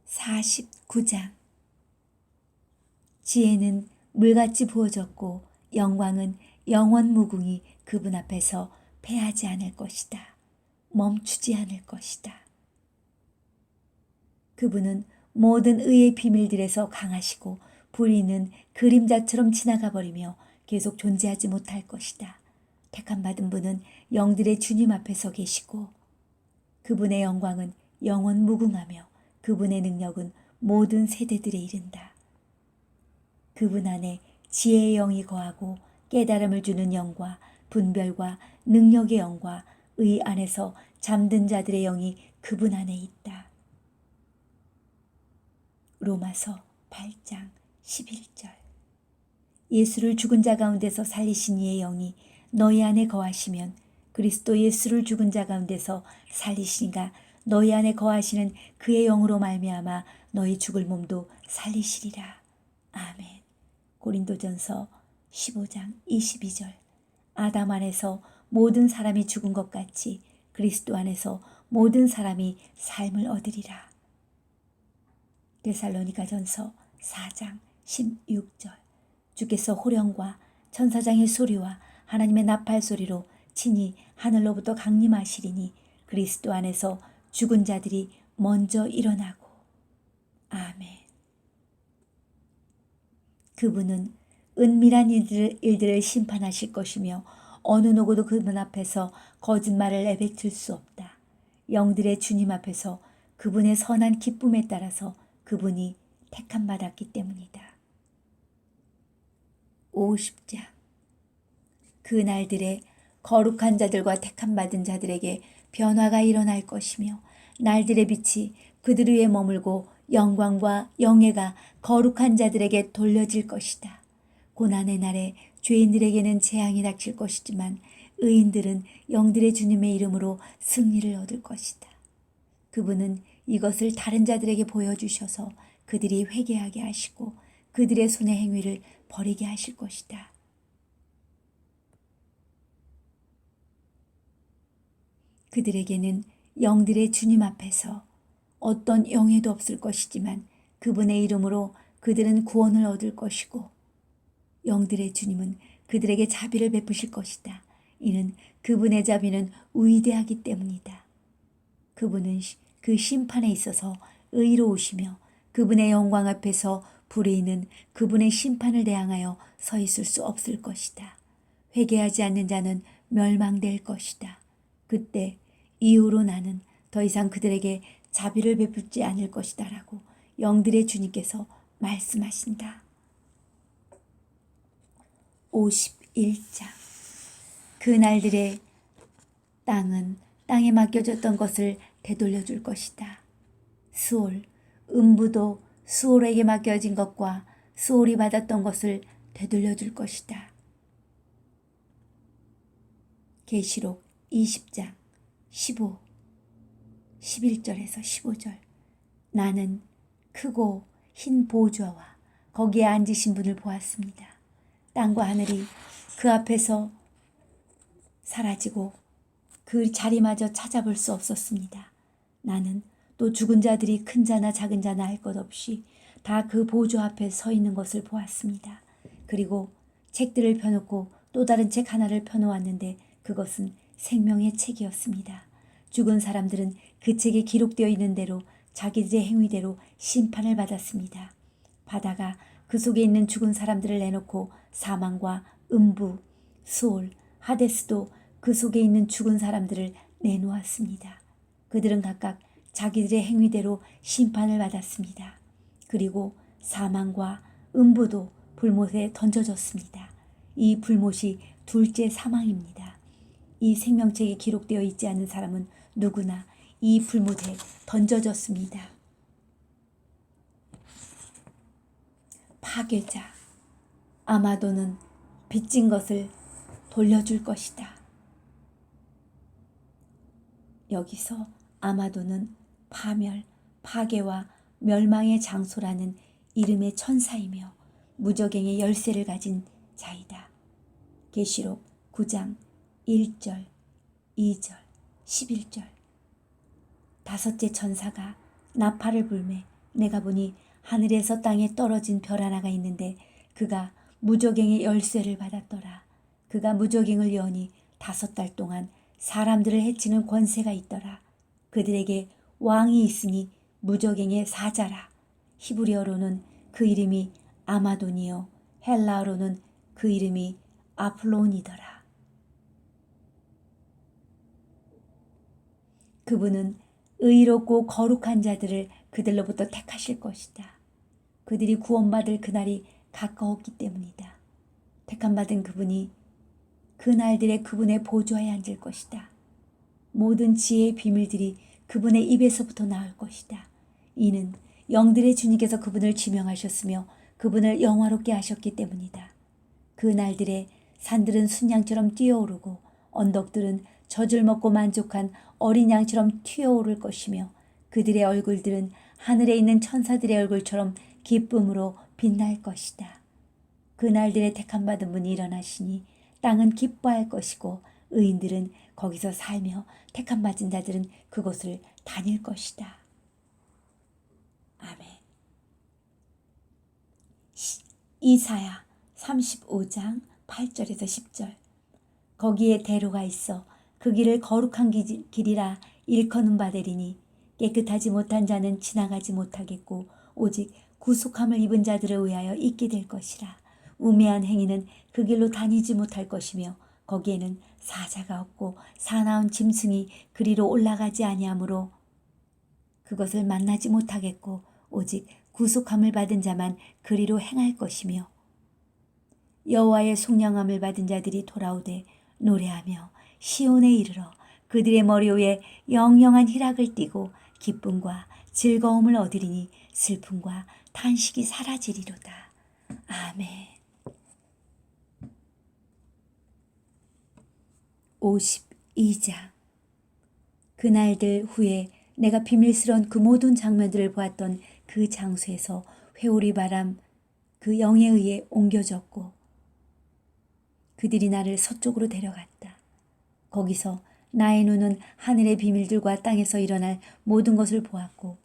49장. 지혜는 물같이 부어졌고 영광은 영원 무궁히 그분 앞에서 패하지 않을 것이다. 멈추지 않을 것이다. 그분은 모든 의의 비밀들에서 강하시고 불의는 그림자처럼 지나가 버리며 계속 존재하지 못할 것이다. 택함받은 분은 영들의 주님 앞에 서 계시고 그분의 영광은 영원 무궁하며 그분의 능력은 모든 세대들에 이른다. 그분 안에 지혜의 영이 거하고 깨달음을 주는 영과 분별과 능력의 영과 의 안에서 잠든 자들의 영이 그분 안에 있다. 로마서 8장 11절. 예수를 죽은 자 가운데서 살리신 이의 영이 너희 안에 거하시면 그리스도 예수를 죽은 자 가운데서 살리시니가 너희 안에 거하시는 그의 영으로 말미암아 너희 죽을 몸도 살리시리라. 아멘. 고린도전서 15장 22절. 아담 안에서 모든 사람이 죽은 것 같이 그리스도 안에서 모든 사람이 삶을 얻으리라. 데살로니가전서 4장 16절. 주께서 호령과 천사장의 소리와 하나님의 나팔 소리로 친히 하늘로부터 강림하시리니 그리스도 안에서 죽은 자들이 먼저 일어나고. 아멘. 그분은 은밀한 일들을 심판하실 것이며 어느 누구도 그분 앞에서 거짓말을 내뱉을 수 없다. 영들의 주님 앞에서 그분의 선한 기쁨에 따라서 그분이 택함받았기 때문이다. 50장. 그 날들에 거룩한 자들과 택함받은 자들에게 변화가 일어날 것이며 날들의 빛이 그들 위에 머물고 영광과 영예가 거룩한 자들에게 돌려질 것이다. 고난의 날에 죄인들에게는 재앙이 닥칠 것이지만 의인들은 영들의 주님의 이름으로 승리를 얻을 것이다. 그분은 이것을 다른 자들에게 보여주셔서 그들이 회개하게 하시고 그들의 손의 행위를 버리게 하실 것이다. 그들에게는 영들의 주님 앞에서 어떤 영예도 없을 것이지만 그분의 이름으로 그들은 구원을 얻을 것이고 영들의 주님은 그들에게 자비를 베푸실 것이다. 이는 그분의 자비는 위대하기 때문이다. 그분은 그 심판에 있어서 의로우시며 그분의 영광 앞에서 불의는 그분의 심판을 대항하여 서 있을 수 없을 것이다. 회개하지 않는 자는 멸망될 것이다. 그때 이후로 나는 더 이상 그들에게 자비를 베풀지 않을 것이다 라고 영들의 주님께서 말씀하신다. 51장. 그 날들에 땅은 땅에 맡겨졌던 것을 되돌려 줄 것이다. 수올, 음부도 수올에게 맡겨진 것과 수올이 받았던 것을 되돌려 줄 것이다. 계시록 20장 15, 11절에서 15절. 나는 크고 흰 보좌와 거기에 앉으신 분을 보았습니다. 땅과 하늘이 그 앞에서 사라지고 그 자리마저 찾아볼 수 없었습니다. 나는 또 죽은 자들이 큰 자나 작은 자나 할 것 없이 다 그 보좌 앞에 서 있는 것을 보았습니다. 그리고 책들을 펴놓고 또 다른 책 하나를 펴놓았는데 그것은 생명의 책이었습니다. 죽은 사람들은 그 책에 기록되어 있는 대로 자기들의 행위대로 심판을 받았습니다. 바다가 그 속에 있는 죽은 사람들을 내놓고 사망과 음부, 수올, 하데스도 그 속에 있는 죽은 사람들을 내놓았습니다. 그들은 각각 자기들의 행위대로 심판을 받았습니다. 그리고 사망과 음부도 불못에 던져졌습니다. 이 불못이 둘째 사망입니다. 이 생명책에 기록되어 있지 않은 사람은 누구나 이 불못에 던져졌습니다. 파괴자. 아마도는 빚진 것을 돌려줄 것이다. 여기서 아마도는 파멸, 파괴와 멸망의 장소라는 이름의 천사이며 무저갱의 열쇠를 가진 자이다. 계시록 9장 1절, 2절, 11절. 다섯째 천사가 나팔을 불매 내가 보니 하늘에서 땅에 떨어진 별 하나가 있는데 그가 무저갱의 열쇠를 받았더라. 그가 무저갱을 여니 5달 동안 사람들을 해치는 권세가 있더라. 그들에게 왕이 있으니 무저갱의 사자라. 히브리어로는 그 이름이 아마돈이요 헬라어로는 그 이름이 아플론이더라. 그분은 의롭고 거룩한 자들을 그들로부터 택하실 것이다. 그들이 구원받을 그날이 가까웠기 때문이다. 택함받은 그분이 그날들의 그분의 보좌에 앉을 것이다. 모든 지혜의 비밀들이 그분의 입에서부터 나올 것이다. 이는 영들의 주님께서 그분을 지명하셨으며 그분을 영화롭게 하셨기 때문이다. 그날들의 산들은 순양처럼 뛰어오르고 언덕들은 젖을 먹고 만족한 어린 양처럼 튀어오를 것이며 그들의 얼굴들은 하늘에 있는 천사들의 얼굴처럼 기쁨으로 빛날 것이다. 그날들의 택함받은 분이 일어나시니 땅은 기뻐할 것이고 의인들은 거기서 살며 택함받은 자들은 그곳을 다닐 것이다. 아멘. 이사야 35장 8절에서 10절. 거기에 대로가 있어 그 길을 거룩한 길이라 일컫는 바 되리니 깨끗하지 못한 자는 지나가지 못하겠고 오직 구속함을 입은 자들을 위하여 있게 될 것이라. 우매한 행위는 그 길로 다니지 못할 것이며 거기에는 사자가 없고 사나운 짐승이 그리로 올라가지 아니하므로 그것을 만나지 못하겠고 오직 구속함을 받은 자만 그리로 행할 것이며 여호와의 속량함을 받은 자들이 돌아오되 노래하며 시온에 이르러 그들의 머리 위에 영영한 희락을 띠고 기쁨과 즐거움을 얻으리니 슬픔과 탄식이 사라지리로다. 아멘. 52장. 그날들 후에 내가 비밀스러운 그 모든 장면들을 보았던 그 장소에서 회오리 바람 그 영에 의해 옮겨졌고 그들이 나를 서쪽으로 데려갔다. 거기서 나의 눈은 하늘의 비밀들과 땅에서 일어날 모든 것을 보았고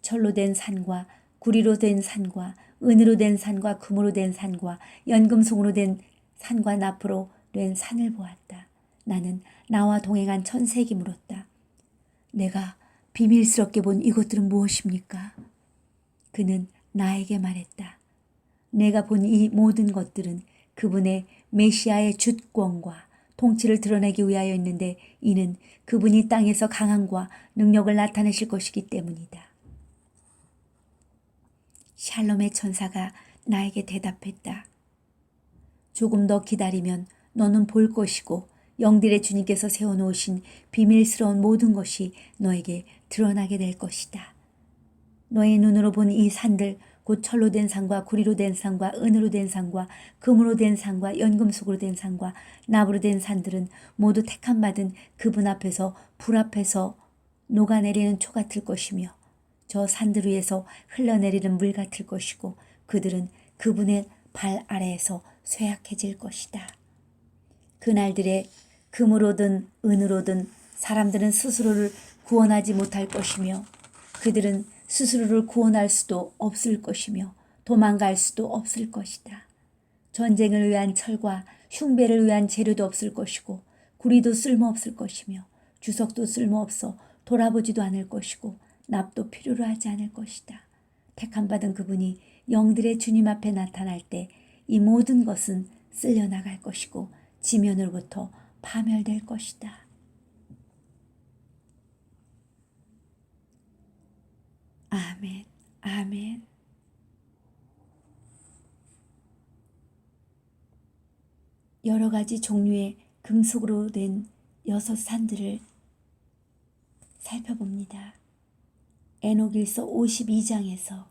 철로 된 산과 구리로 된 산과 은으로 된 산과 금으로 된 산과 연금송으로 된 산과 나프로 된 산을 보았다. 나는 나와 동행한 천사에게 물었다. 내가 비밀스럽게 본 이것들은 무엇입니까? 그는 나에게 말했다. 내가 본 이 모든 것들은 그분의 메시아의 주권과 통치를 드러내기 위하여 있는데 이는 그분이 땅에서 강함과 능력을 나타내실 것이기 때문이다. 샬롬의 천사가 나에게 대답했다. 조금 더 기다리면 너는 볼 것이고 영들의 주님께서 세워놓으신 비밀스러운 모든 것이 너에게 드러나게 될 것이다. 너의 눈으로 본 이 산들 곧 철로 된 산과 구리로 된 산과 은으로 된 산과 금으로 된 산과 연금속으로 된 산과 나무로 된 산들은 모두 택함받은 그분 앞에서 불 앞에서 녹아내리는 초 같을 것이며 저 산들 위에서 흘러내리는 물 같을 것이고 그들은 그분의 발 아래에서 쇠약해질 것이다. 그날들의 금으로든 은으로든 사람들은 스스로를 구원하지 못할 것이며 그들은 스스로를 구원할 수도 없을 것이며 도망갈 수도 없을 것이다. 전쟁을 위한 철과 흉배를 위한 재료도 없을 것이고 구리도 쓸모없을 것이며 주석도 쓸모없어 돌아보지도 않을 것이고 납도 필요로 하지 않을 것이다. 택함받은 그분이 영들의 주님 앞에 나타날 때 이 모든 것은 쓸려나갈 것이고 지면으로부터 파멸될 것이다. 아멘, 아멘. 여러 가지 종류의 금속으로 된 6산들을 살펴봅니다. 에녹일서 52장에서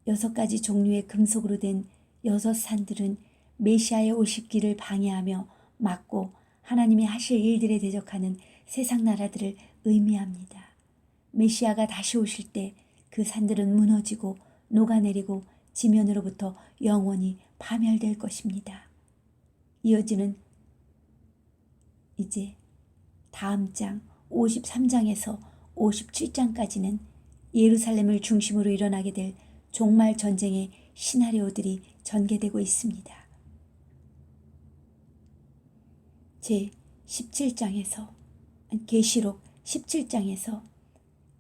6가지 종류의 금속으로 된 6산들은 메시아의 오십기를 방해하며 막고 하나님이 하실 일들에 대적하는 세상 나라들을 의미합니다. 메시아가 다시 오실 때 그 산들은 무너지고 녹아내리고 지면으로부터 영원히 파멸될 것입니다. 이어지는 이제 다음 장 53장에서 57장까지는 예루살렘을 중심으로 일어나게 될 종말 전쟁의 시나리오들이 전개되고 있습니다. 제 17장에서 계시록 17장에서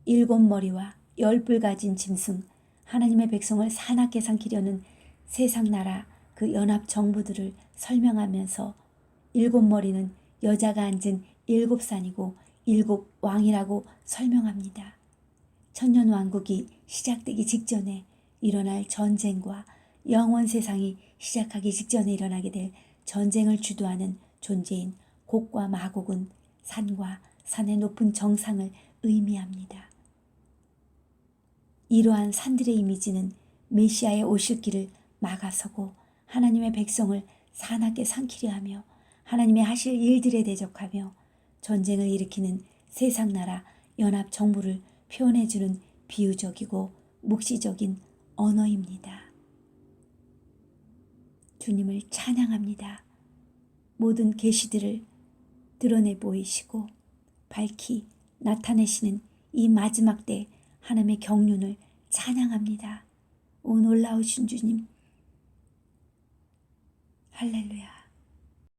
7머리와 10뿔 가진 짐승 하나님의 백성을 사납게 삼키려는 세상 나라 그 연합 정부들을 설명하면서 7머리는 여자가 앉은 7산이고 7왕이라고 설명합니다. 천년왕국이 시작되기 직전에 일어날 전쟁과 영원 세상이 시작하기 직전에 일어나게 될 전쟁을 주도하는 존재인 곡과 마곡은 산과 산의 높은 정상을 의미합니다. 이러한 산들의 이미지는 메시아의 오실 길을 막아서고 하나님의 백성을 사납게 삼키려 하며 하나님의 하실 일들에 대적하며 전쟁을 일으키는 세상 나라 연합 정부를 표현해주는 비유적이고 묵시적인 언어입니다. 주님을 찬양합니다. 모든 계시들을 드러내 보이시고 밝히 나타내시는 이 마지막 때 하나님의 경륜을 찬양합니다. 오 놀라우신 주님, 할렐루야.